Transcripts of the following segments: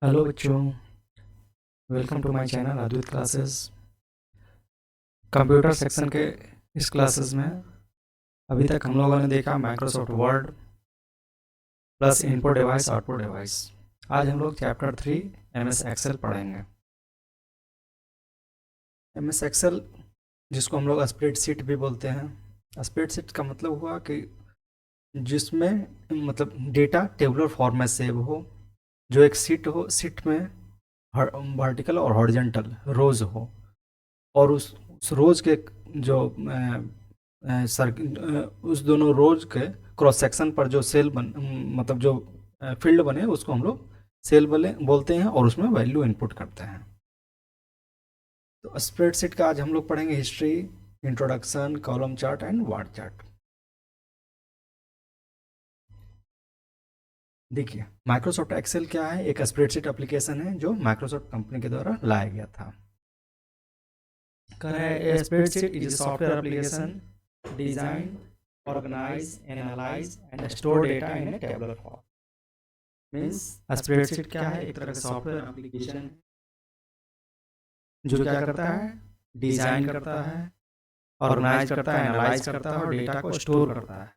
Hello बच्चों, welcome to my channel Advait classes. Computer section के इस क्लासेस में अभी तक हम लोगों ने देखा Microsoft word plus input device output device. आज हम लोग चैप्टर 3 एमएस एक्सेल पढ़ेंगे। एमएस एक्सेल जिसको हम लोग स्प्रेडशीट भी बोलते हैं। स्प्रेडशीट का मतलब हुआ कि जिसमें मतलब डेटा टेबुलर फॉर्म में सेव हो, जो एक सीट हो, सीट में वर्टिकल और हॉरिजॉन्टल रोज हो, और उस रोज के जो उस दोनों रोज के क्रॉस सेक्शन पर जो सेल बन मतलब जो फील्ड बने उसको हम लोग सेल बोलते हैं, और उसमें वैल्यू इनपुट करते हैं। तो स्प्रेडशीट का आज हम लोग पढ़ेंगे history, introduction, column chart and ward chart. देखिए, माइक्रोसॉफ्ट एक्सेल क्या है? एक स्प्रेडशीट एप्लीकेशन है जो माइक्रोसॉफ्ट कंपनी के द्वारा लाया गया था। A spreadsheet is a software application designed, organize, analyze and store data in a tabular form. Means spreadsheet क्या है? एक तरह का सॉफ्टवेयर एप्लीकेशन जो क्या करता है? डिजाइन करता है, ऑर्गेनाइज करता है, एनालाइज करता है और डेटा को स्टोर करता है।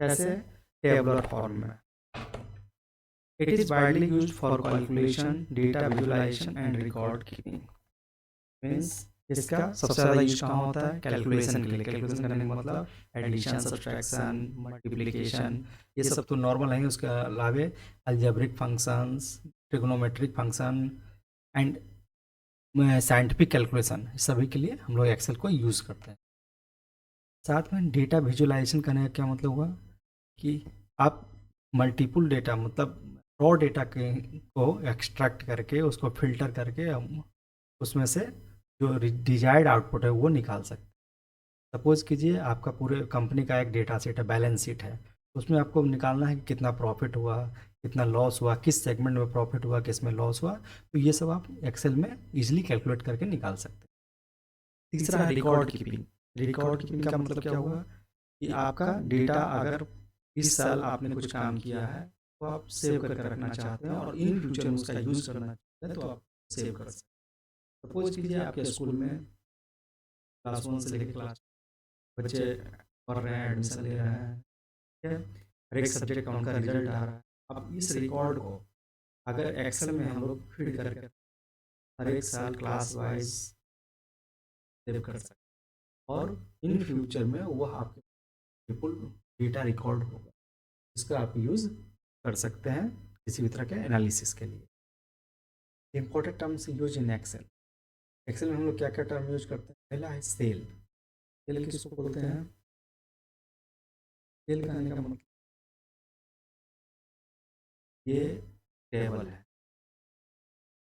कैसे? टेबुलर फॉर्म में। It is widely used for calculation, data visualisation and record keeping. Means इसका सबसे ज़्यादा यूज कहाँ होता है? कैलकुलेशन के लिए। कैलकुलेशन करने का मतलब एडिशन, सब्सट्रैक्शन, मल्टीप्लिकेशन, ये सब तो नॉर्मल है। उसके अलावे algebraic functions, trigonometric function and scientific calculation, सभी के लिए हम लोग एक्सेल को यूज़ करते हैं। साथ में डेटा विजुअलाइजेशन करने का क्या मतलब हुआ कि आप मल्टीपल डेटा मतलब रॉ डेटा के को एक्सट्रैक्ट करके उसको फिल्टर करके हम उसमें से जो डिजायर्ड आउटपुट है वो निकाल सकते हैं। सपोज कीजिए आपका पूरे कंपनी का एक डेटा सेट है, बैलेंस शीट है। उसमें आपको निकालना है कि कितना प्रॉफिट हुआ, कितना लॉस हुआ, किस सेगमेंट में प्रॉफिट हुआ, किस में लॉस हुआ। तो ये सब आप एक्सेल में इजीली कैलकुलेट करके निकाल सकते हैं। तीसरा है रिकॉर्ड कीपिंग। रिकॉर्ड कीपिंग का मतलब क्या हुआ कि आपका डेटा अगर इस साल आपने कुछ काम किया है तो आप सेव करके रखना चाहते हैं और इन फ्यूचर में उसका यूज़ करना चाहते हैं तो आप सेव कर सकते हैं। सपोज कीजिए आपके स्कूल में क्लास 1 से लेकर क्लास बच्चे पढ़ रहे हैं, एडमिशन ले रहे हैं, ठीक है। हर एक सब्जेक्ट का उनका रिजल्ट आ रहा है। अब इस रिकॉर्ड को अगर एक्सेल में हम लोग फीड करके हर एक साल क्लास वाइज सेव कर सकते हैं, और इन फ्यूचर में वह आपके बिल्कुल डेटा रिकॉर्ड होगा, इसका आप यूज़ कर सकते हैं किसी भी तरह के एनालिसिस के लिए। Important terms use in Excel. Excel में हम लोग क्या क्या टर्म यूज करते हैं? पहला है सेल। सेल किसको बोलते हैं? सेल कहने का मतलब ये टेबल है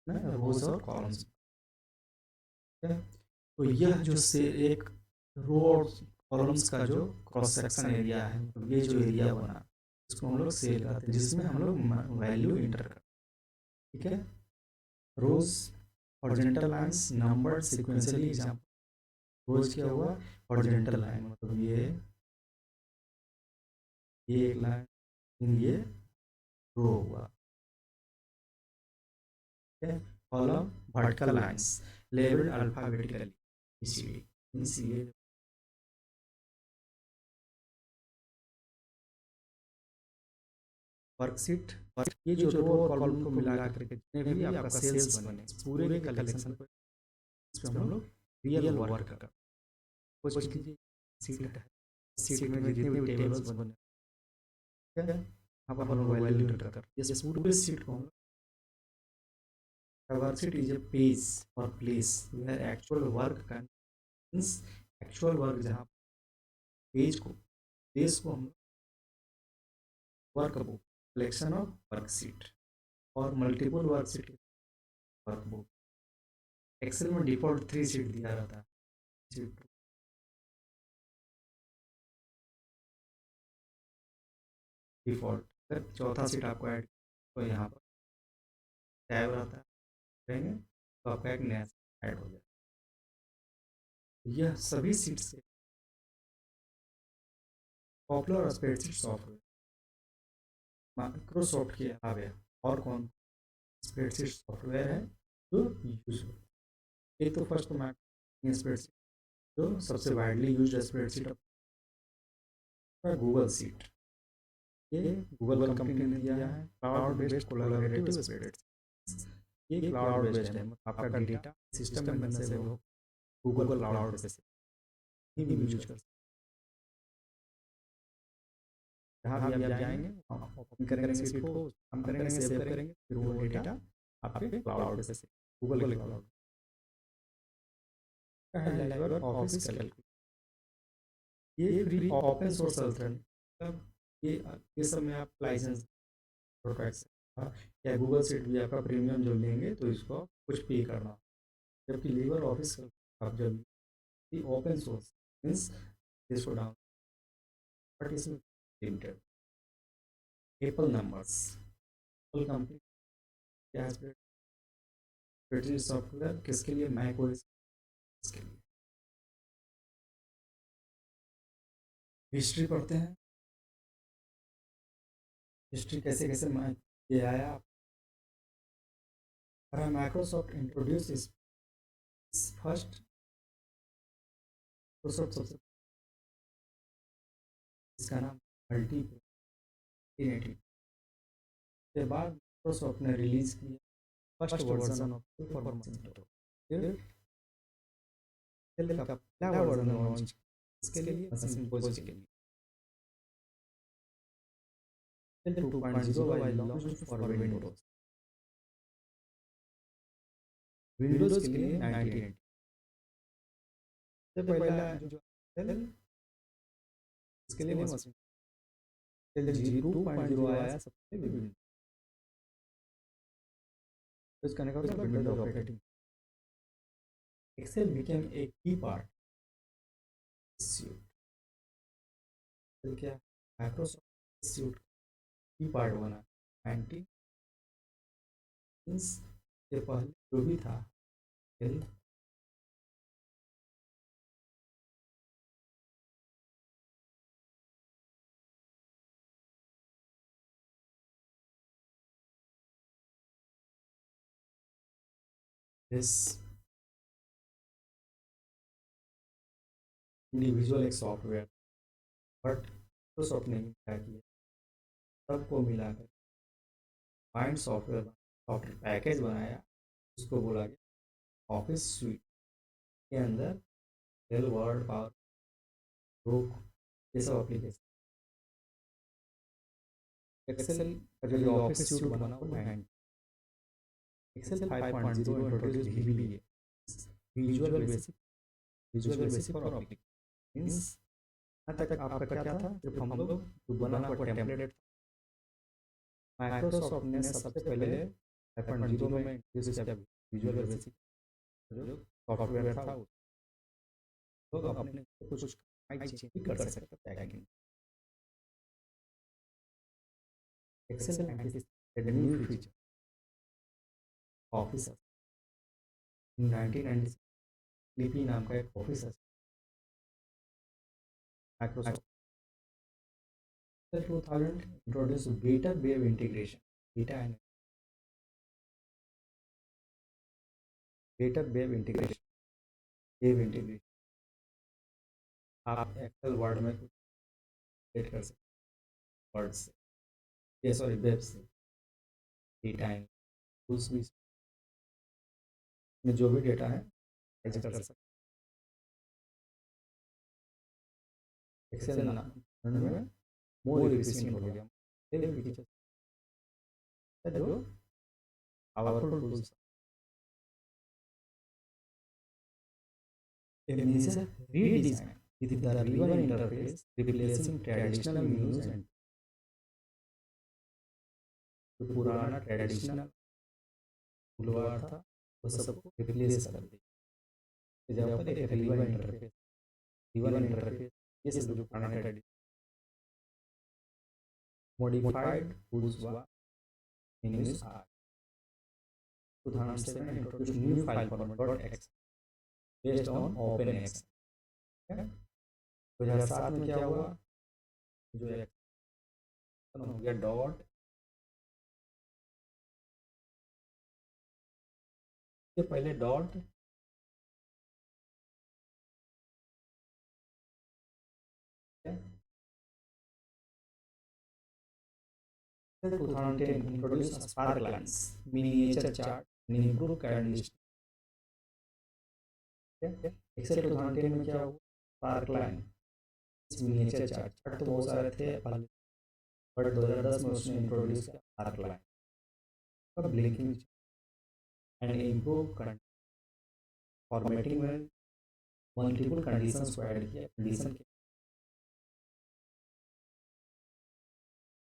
ना, रोज और कॉलम्स, ठीक है। तो यह जो से एक रो और कॉलम्स का जो क्रॉस सेक्शन एरिया है, तो ये जो एरिया बना इसको हम लोग सेल कहते हैं, जिसमें हम लोग वैल्यू इंटर करते हैं, ठीक है। Rows horizontal lines number sequentially. Example rows क्या हुआ? हॉरिजॉन्टल लाइन मतलब ये एक लाइन, ये रो हुआ, ठीक है। Column vertical lines labelled alphabetically, BCD means ये वर्कशीट। ये जो रो और कॉलम को मिला करके जितने भी आपका सेल्स बने पूरे के कलेक्शन को इस पे हम लोग रियल वर्क कर कुछ कीजिए। सीट है, सीट में जितने भी टेबल्स बने, ठीक है, अब हम लोग वैल्यू एंटर कर इस पूरे सीट को हम लोग। वर्कशीट इज अ पेज और place where actual work can means actual work, जहाँ पेज को प्लेस को हम work book collection of worksheet और multiple worksheet work book. Excel में डिफॉल्ट 3 सीट दिया रहता है। सीट डिफ़ॉल्ट, अगर चौथा सीट आपको ऐड तो यहाँ पर टैब रहता है, करेंगे तो आपका एक नया ऐड हो जाए। यह सभी सीट्स के पॉपुलर स्प्रेडशीट सॉफ्टवेयर माइक्रोसॉफ्ट के अलावा और कौन स्प्रेडशीट सॉफ्टवेयर है जो यूज होता है। एक तो फर्स्ट तो मैं स्प्रेडशीट जो सबसे widely use spreadsheet Google seat. ये गूगल कंपनी ने दिया है क्लाउड बेस्ड कोलैबोरेटिव स्प्रेडशीट। ये क्लाउड बेस्ड है, आपका डेटा सिस्टम में बनने से वो गूगल क्लाउड पे से ही यूज कर सकते हैं। जहाँ भी आप जाएंगे ओपन करेंगे सीट को, हम करेंगे सेव करेंगे, फिर वो डेटा आपके क्लाउड पे से गूगल के क्लाउड का है लाइव ऑफिस कैलकुलेटर। ये फ्री ओपन सोर्स मतलब ये सब में आप लाइसेंस या गूगल सीट भी आपका प्रीमियम जो लेंगे तो इसको कुछ पे करना। जबकि लिवर ऑफिस आप जब ओपन सोर्स मीन्स इसको डाउन बट इसमें limited Apple numbers Apple company क्या है सॉफ्टवेयर किसके लिए, मैक ओएस के लिए। हिस्ट्री पढ़ते हैं, हिस्ट्री कैसे कैसे मैक ये आया। माइक्रोसॉफ्ट इंट्रोड्यूस इस फर्स्ट माइक्रोसॉफ्ट सबसे इसका नाम मल्टी के बाद माइक्रोसॉफ्ट ने रिलीज किया फर्स्ट वर्जन ऑफ परफॉर्मेंस का पहला वर्जन लॉन्च इसके लिए सिंपोज के लिए 2.0 वाज लॉन्च्ड फॉर विंडोज के लिए 1980 से पहला जो इसके लिए मशीन 2.0 आया सबसे विंडोज इसका निकल था Windows operating. Excel became a की पार्ट सूट क्या माइक्रोसॉफ्ट सूट की पार्ट बना 19 के पहले जो भी था this इंडिविजुअल एक सॉफ्टवेयर बट माइक्रोसॉफ्ट ने क्या किया सबको मिलाकर फाइंड सॉफ्टवेयर पैकेज बनाया, उसको बोला गया ऑफिस स्वीट के अंदर सेल वर्ड पावर ग्रुप ये सब एप्लीकेशन। एक्सेल का जो ऑफिस स्यूट बना वो Excel 5.0 introduce VBA Visual Basic for application means तक आपका क्या था जब हम लोग जो बना हुआ टेम्पलेट माइक्रोसॉफ्ट ने सबसे पहले 5.0 में इंट्रोड्यूस किया विजुअल बेसिक जो सॉफ्टवेयर था लोग अपने कुछ चेंज भी कर सकते थे tagging. Excel and new feature Office 1996 लिपि नाम का एक ऑफिस है Microsoft 2000 introduce better web integration better web integration आप एक्सेल वर्ड में कुछ क्रिएट कर सकते वर्ड से ये सॉरी वेब से डेटा टूल्स भी में जो भी डेटा है ऐसे कर सकते एक्सेल में मोर एफिशिएंट हो गया जो powerful tools means redesign with the ribbon interface replacing traditional menus and जो पुराना ट्रेडिशनल टूलबार था वो सबको रिप्लेस कर दिया जब पर एक रिबन इंटरफेस ये सब जो पुराना ट्रेडिशनल मॉडिफाइड टूल्स व menus are 2007 introduced new file format .x based on OpenX। 2007 में क्या हुआ जो हो गया इसके पहले dot Excel 2010 introduced Spark lines, miniature chart, and improved candlestick. Excel 2010 में क्या हुआ? स्पार्क लाइन, मिनिएचर चार्ट तो बहुत सारे थे पहले, बट 2010 में उसने इंट्रोड्यूस किया spark line, blinking and improve current formatting में मल्टीपल कंडीशंस को ऐड किया। कंडीशन के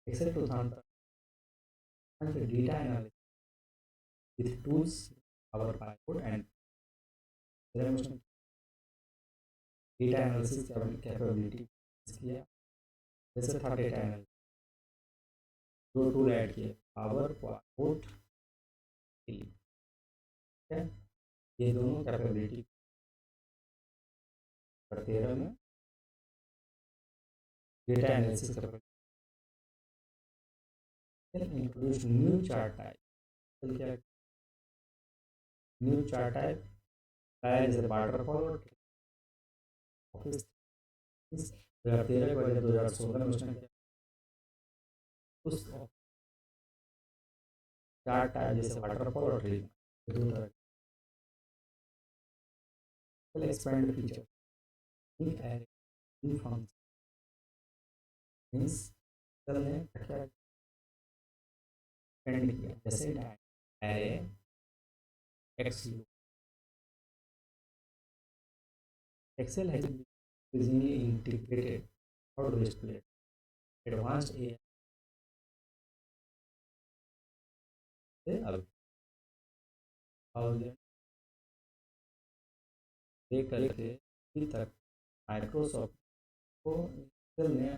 Excel 2010 data analysis with tools our pivot and data analysis capability किया। जैसे था डेटा एनालिसिस, दो टूल ऐड किए, पावर पॉइंट, ये दोनों कैपेबिलिटी 13 में data analysis capability introduce new chart type. क्या न्यू चार्ट टाइप आया? जैसे वाटरफॉल और ऑफिस 2013 के बाद 2016 में उसने उस चार्ट टाइप जैसे वाटरफॉल और ट्री दो तरह expand feature in array in function means ने क्या एक्सपेंड किया, जैसे array x Excel has been increasingly integrated or displayed advanced AI और ये करके अभी तक माइक्रोसॉफ्ट को एक्सेल ने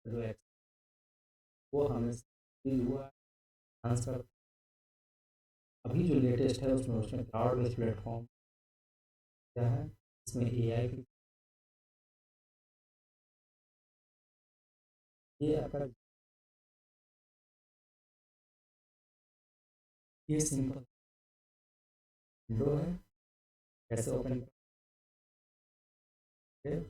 जो है वो हमें हुआ आंसर। अभी जो लेटेस्ट है उसमें क्लाउड बेस्ड प्लेटफॉर्म क्या है, इसमें एआई की ये आपका ये सिंपल विंडो है, कैसे ओपन करें?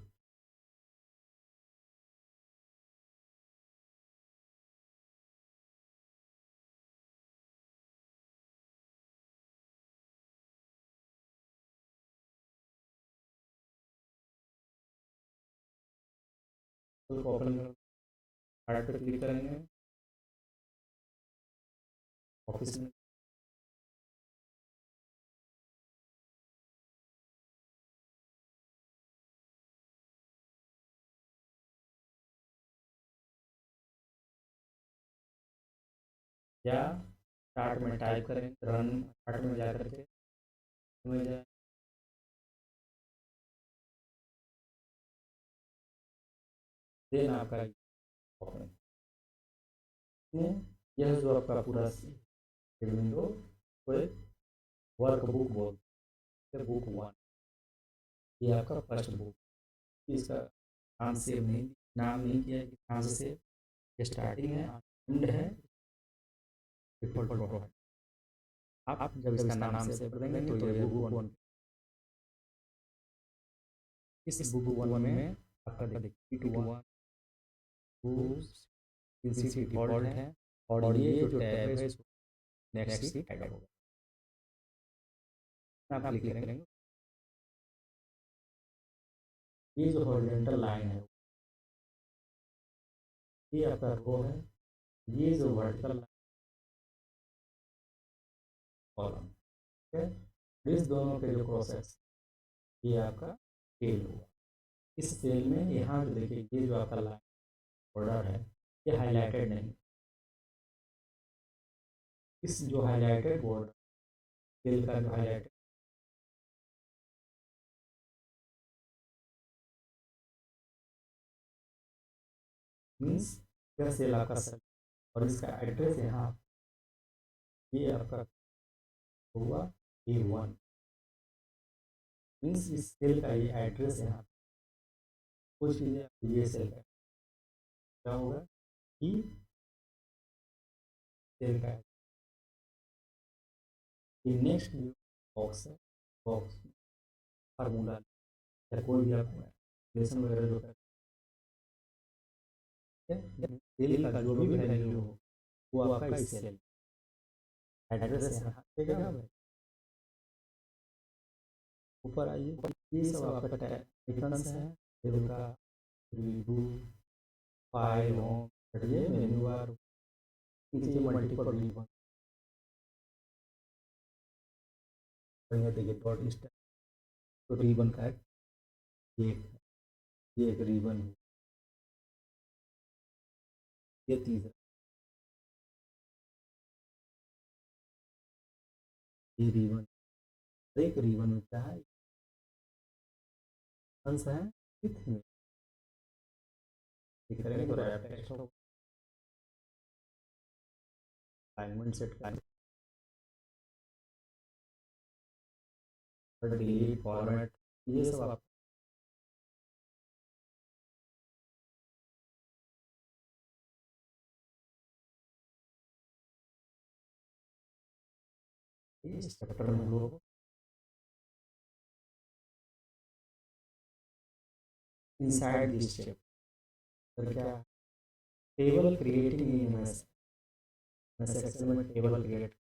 तो ओपन हार्ड पे क्लिक करेंगे, ऑफिस में या चार्ट में टाइप करें, रन चार्ट में जा करके देन आपका यह जो आपका पूरा विंडो को वर्क बुक बोल बुक 1, ये आपका फर्स्ट बुक, इसका नाम सेव नहीं, नाम नहीं किया कि कहाँ से स्टार्टिंग है एंड है डिफॉल्ट प्रो है। आप जब इसका नाम सेव कर देंगे तो ये बुक 1, इस बुक 1 में आपका देखिए डिफॉल्ट है और ये जो टैब है नेक्स्ट ऐड होगा। आप क्लिक करेंगे, ये जो हॉरिजॉन्टल लाइन है ये आपका रो है, ये जो वर्टिकल कॉलम है, इस दोनों के जो प्रोसेस ये आपका सेल होगा। इस सेल में यहाँ जो देखिए ये जो आपका लाइन बॉर्डर है ये हाईलाइटेड नहीं, इस जो हाईलाइटेड बॉर्डर सेल का जो हाईलाइटेड मीन्स यह सेल आपका सेल और इसका एड्रेस यहाँ ये आपका हुआ A1 मीन्स इस सेल का ये एड्रेस यहाँ कुछ चीज़ें ये सेल का क्या होगा कि सेल का नेक्स्ट बॉक्स है, बॉक्स फार्मूला या कोई भी आप रिलेशन वगैरह जो करते हैं, सेल का जो भी वैल्यू हो वो आपका इस सेल एड्रेस यहाँ देगा भाई। ऊपर आइए, ये सब आपका आइकन्स है, सेल का रिव्यू फाइल होम, हटिए मेन्यू बार, नीचे मल्टीपल रिबन देखिए डॉट स्टार, तो रिबन का ये ये एक रिबन है, ये तीसरा, ये रिबन, एक रिबन में क्या है अंश है फिफ्थ में, ठीक करेंगे तो रैप टेक्स्ट हो, अलाइनमेंट सेट करेंगे, डिलीट फॉर्मेट, ये सब आप इस चैप्टर में हम लोग इनसाइड दिस चैप्टर क्या table creating in MS Excel में table create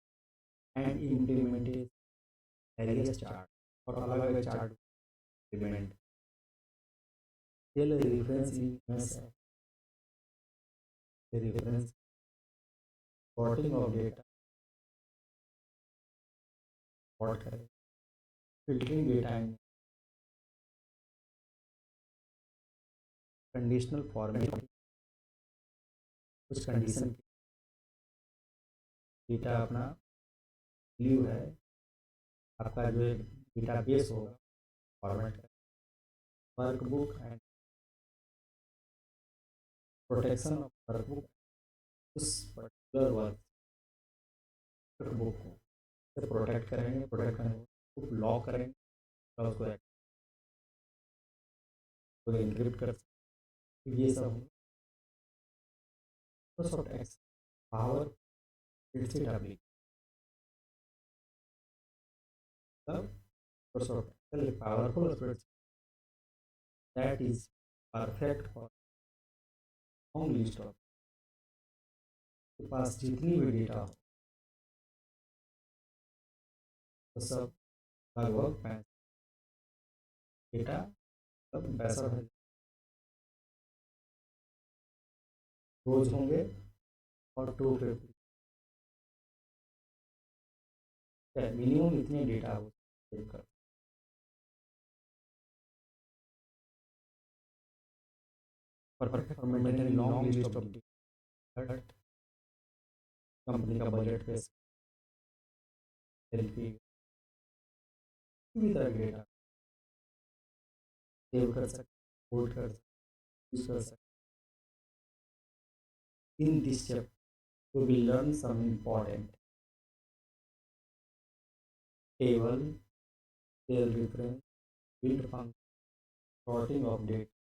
and implemented various chart और अलग अलग chart implement, cell reference in MS reference, sorting of data, sort करें, filtering data in conditional format, कुछ कंडीशन डेटा अपना value है, आपका जो डेटा बेस होगा फॉर्मेट करें, workbook and protection of workbook, उस पर्टिकुलर वर्कबुक को प्रोटेक्ट करेंगे, प्रोटेक्ट करेंगे उसको लॉक करेंगे और उसको इनक्रिप्ट कर सकते, ये सब Microsoft Excel power spreadsheet application, Microsoft Excel a powerful spreadsheet that is perfect for long list of के पास जितनी भी डेटा हो तो सब लगभग 65 डेटा सब 62 रोज होंगे और 250 मिनिमम इतने डेटा हो कर perfect for maintaining long list of data, company का बजट पे एलपी किसी भी तरह डेटा सेव कर सकते, होल्ड कर सकते, यूज कर सकते। In this chapter we will learn some important table, cell reference, build function, sorting of data,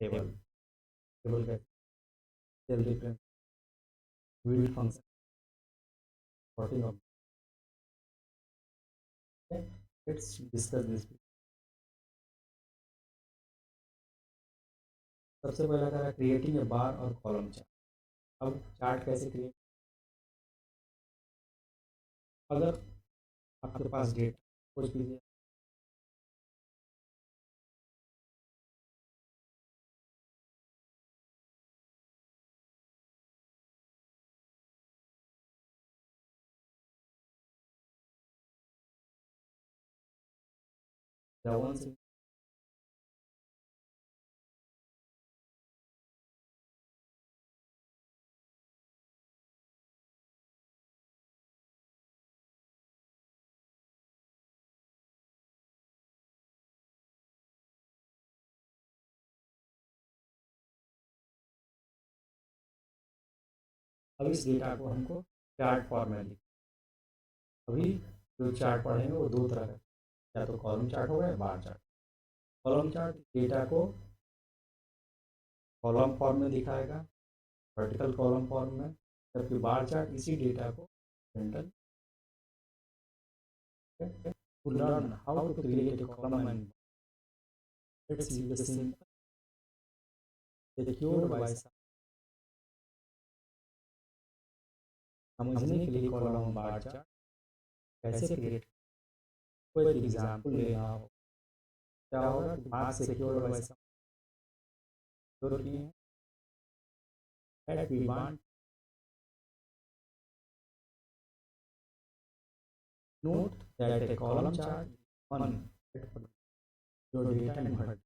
table table का cell reference, build function, sorting of, let's discuss this. सबसे पहला करा क्रिएटिंग ए बार और column chart. अब chart कैसे create, अगर आपके पास data कुछ कीजिए, जवन से अब इस डेटा को हमको चार्ट फॉर्म में लिख, अभी जो चार्ट पढ़ेंगे वो दो तरह का, या तो कॉलम चार्ट होगा या bar chart. Column chart data को कॉलम फॉर्म में दिखाएगा वर्टिकल कॉलम फॉर्म में, जबकि बार चार्ट इसी डेटा को horizontal. To learn how to create a column and let's use the simple secured by समझने के लिए कॉलम बार चार्ट कैसे क्रिएट, कोई एग्जांपल लेना हो, क्या होगा कि मार्क्स सिक्योर्ड बाय सिक्योर किए हैं that we want note that a column chart one your data in hard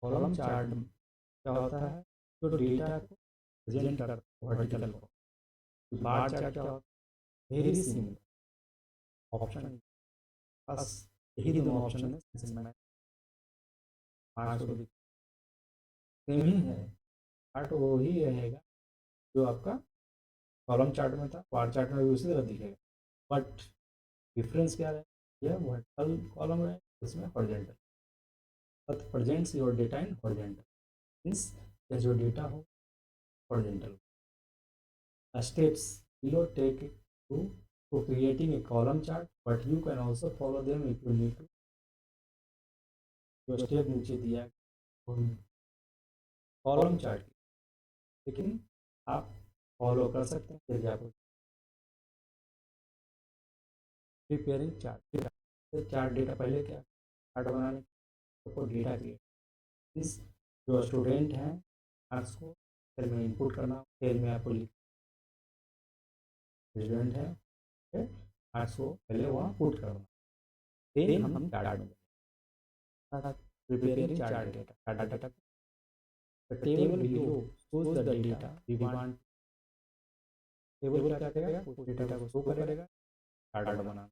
column chart क्या होता है, जो डेटा को प्रेजेंट करता है वर्टिकल को। बार चार्ट क्या होता है, वेरी सिंपल ऑप्शन, बस यही दोनों ऑप्शन है इसमें मार्क्स को सेम ही है। चार्ट वो ही रहेगा जो आपका कॉलम चार्ट में था, बार चार्ट में भी उसी तरह दिखेगा, बट डिफरेंस क्या है, यह वर्टिकल कॉलम है, इसमें horizontal, but presents your data in horizontal, means जो डेटा हो horizontal. Steps below take to creating a column chart, but you can also follow them if you need to। जो step नीचे दिया column chart, लेकिन आप follow कर सकते हैं यदि आप प्रिपेयरिंग चार्ट। चार्ट डेटा पहले क्या, चार्ट बनाने को डेटा क्रिएट, मीन्स जो स्टूडेंट हैं मार्क्स को सेल में इनपुट करना, सेल में आपको लिख स्टूडेंट है मार्क्स को पहले वहाँ पुट करना, देन हम चार्ट में preparing chart data the table below shows the data we want। Table क्या करेगा, उस डेटा को शो करेगा चार्ट बनाना।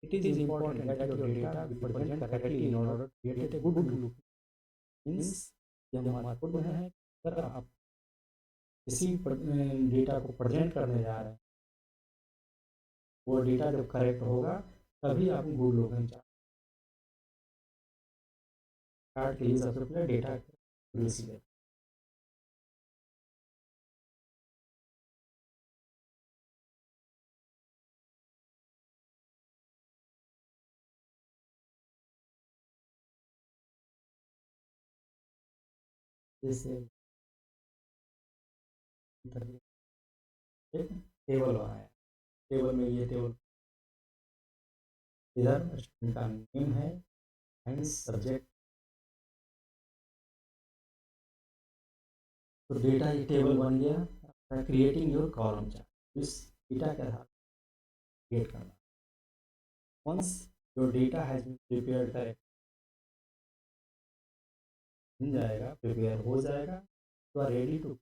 It is important that your data be present correctly in order to create a good look, means यह महत्वपूर्ण है अगर आप किसी डेटा को प्रेजेंट करने जा रहे हैं, वो डेटा जब करेक्ट होगा तभी आप गुड लुकिंग चार्ट के लिए सबसे पहले डेटा रिसीव। जैसे एक टेबल बनाया, टेबल में ये टेबल इधर स्टूडेंट का नेम है एंड सब्जेक्ट, तो डेटा ये टेबल बन गया। क्रिएटिंग योर कॉलम चार्ट, इस डेटा के आधार क्रिएट करना। Once your data has been prepared correct, बन जाएगा, प्रिपेयर हो जाएगा, तो are ready to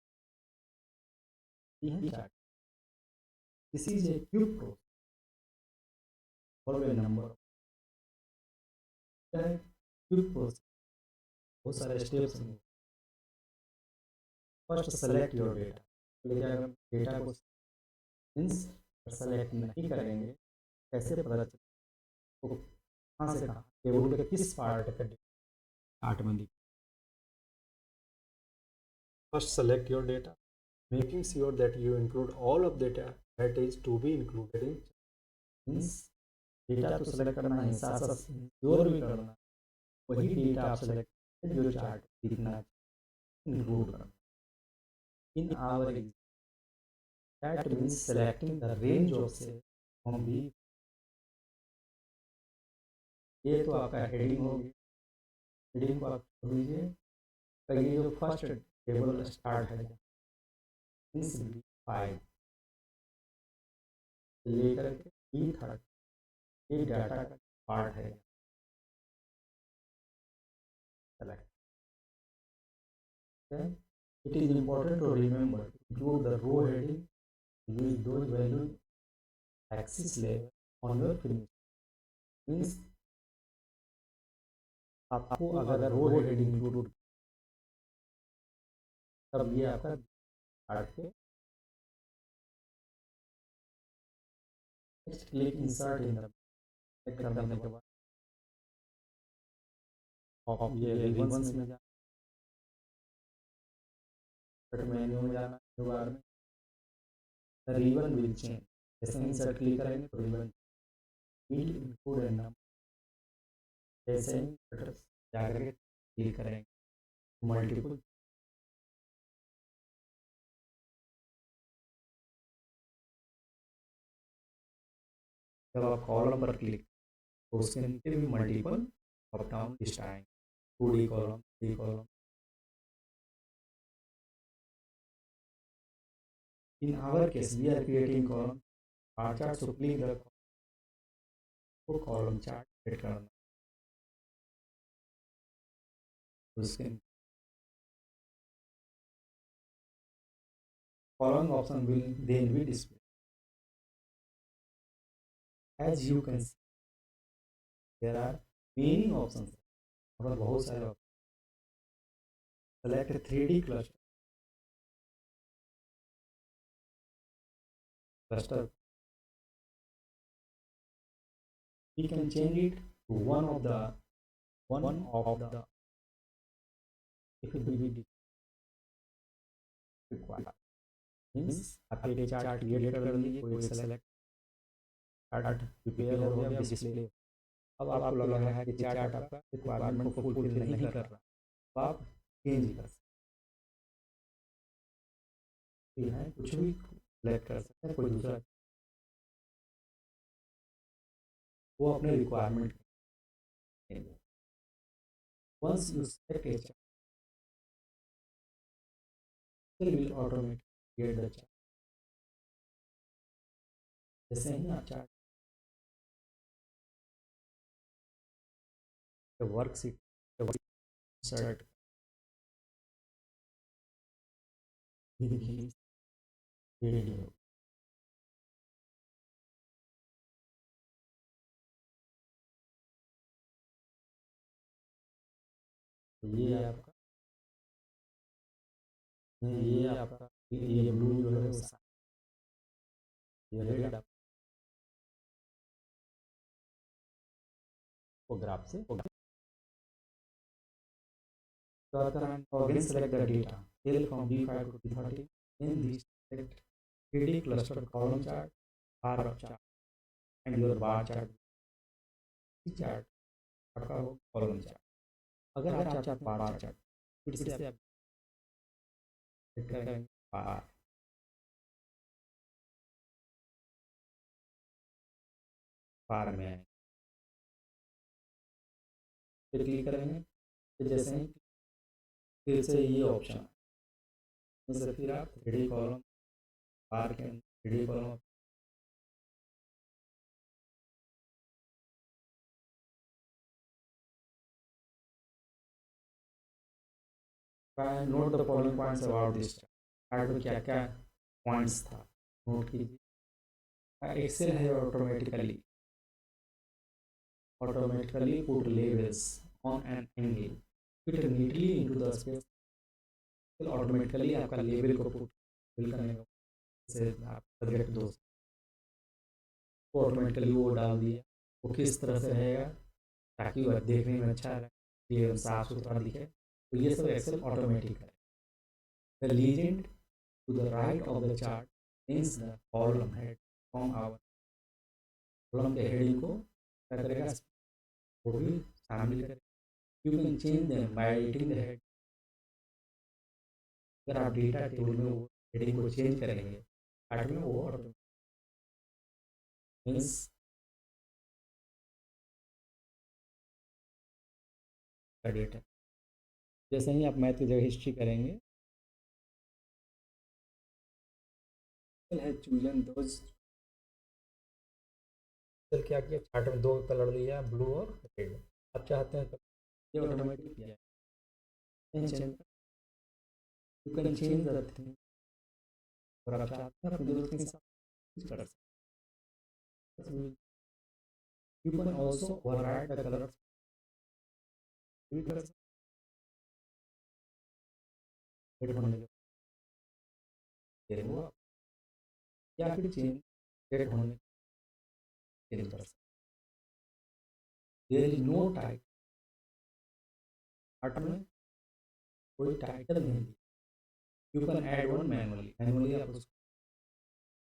chart. This is a quick process for a number quick process, बहुत सारे स्टेप्स हैं। फर्स्ट सेलेक्ट योर डेटा, लेकिन अगर डेटा को मीन्स सेलेक्ट नहीं करेंगे कैसे पता चले तो कहाँ से कहाँ टेबल के किस पार्ट का चार्ट में दिखे। First select your data, making sure that you include all of data that is to be included in, means data तो सेलेक्ट करना है, साथ साथ श्योर भी करना वही डेटा आप सेलेक्ट जो चार्ट दिखना इंक्लूड करना। In our exam, that means selecting the range of cells from the, ये तो आपका हेडिंग होगी, हेडिंग को आप छोड़ दीजिए। ये जो फर्स्ट टेबल स्टार्ट है मीन्स B5 लेकर के B30, ये डाटा का पार्ट है। Select, it is important to remember to include the row heading, use those values axis level on your finish, means आपको अगर रो हेडिंग इंक्लूड तब ये आपका चार्ट पे। Next click insert in the, करने के बाद ये रिबन्स में जा बट मेन्यू में जाना मेन्यू बार में रिबन विल चेंज। जैसे ही इंसर्ट क्लिक करेंगे तो ribbon will include and number. जैसे ही जाकर के क्लिक करेंगे मल्टीपल जब आप कॉलम पर क्लिक तो उसके नीचे भी मल्टीपल अप डाउन लिस्ट आएंगे, 2D column, 3D column. In our case we are creating column bar chart, so click the column chart create करना। उसके column option will then be display as you can see there are many options. और बहुत सारे option. Select 3D cluster, we can change it to one of the if it will be required। Means आप एक chart create कर लिए, कोई select chart prepare हो गया, डिस्प्ले। अब आपको लग रहा है कि चार्ट आपका रिक्वायरमेंट को फुलफिल नहीं कर रहा, तो आप चेंज कर सकते हैं, कुछ भी सेलेक्ट कर सकते हैं, कोई दूसरा वो अपने requirement. Once you select a chart it will automatically create the chart। जैसे ही आप चार्ट वर्कशीट इंसर्ट वीडियो, ये आपका ये ब्लू जो है वो ये रेड आपको ग्राफ से again select the data scale from B5 to B30 in this select 3D cluster column chart, bar chart and your bar chart chart आपका वो कॉलम चार्ट। अगर आप चाहते हैं बार चार्ट फिर से आप करेंगे बार, बार में फिर क्लिक करेंगे, फिर जैसे ही फिर से ये ऑप्शन से फिर आप 3D कॉलम बार के 3D column note the following points about this chart में क्या क्या पॉइंट्स था नोट कीजिए। एक्सेल है automatically put labels on an angle fit neatly into the space। Automatically आपका लेबल को पुट फिल करने का, जैसे आप सब्जेक्ट दोस्त वो ऑटोमेटिकली वो डाल दिया, वो किस तरह से रहेगा ताकि वह देखने में अच्छा लगे, साफ सुथरा दिखे। तो ये सब एक्सेल ऑटोमेटिक है। The legend to the right of the chart means the column head from our, column के हेडिंग को क्या करेगा वो भी शामिल करेगा। You can change them by editing the head. अगर आप डेटा टेबल में वो हेडिंग को चेंज करेंगे चार्ट में वो ऑटोमेटिक मीन्स डेटा। जैसे ही आप मैथ की जगह हिस्ट्री करेंगे है चूजन दोज, क्या किया चार्ट में दो कलर लिया ब्लू और रेड। आप चाहते हैं तो ये ऑटोमेटिक किया you can change the thing, और आप चाहते हैं अपनी जरूरत के हिसाब से कर सकते हैं। You can also override the colour भी कर सकते हैं हुआ या फिर चेंज रेड होने चेंज कर सकते। There is no type, chart में कोई टाइटल नहीं दिया, you can add one manually आप उसको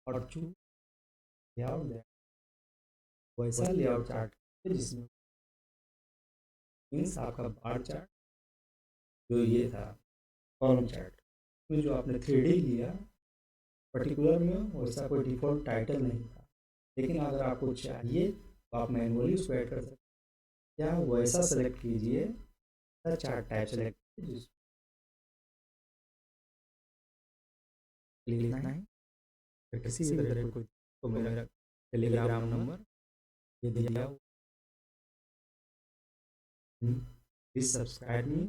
और चूज लेआउट दे वैसा लेआउट चार्ट जिसमें मीन्स आपका बार चार्ट जो ये था कॉलम चार्ट में जो आपने 3D लिया पर्टिकुलर में वैसा कोई डिफ़ॉल्ट टाइटल नहीं था, लेकिन अगर आपको चाहिए तो आप मैनुअली उसको ऐड कर सकते हैं या वैसा सेलेक्ट कीजिए चार्ट टाइप सेलेक्ट कीजिए लिखना है। फिर किसी भी तरह कोई तो मेरा टेलीग्राम नंबर ये दिया प्लीज सब्सक्राइब मी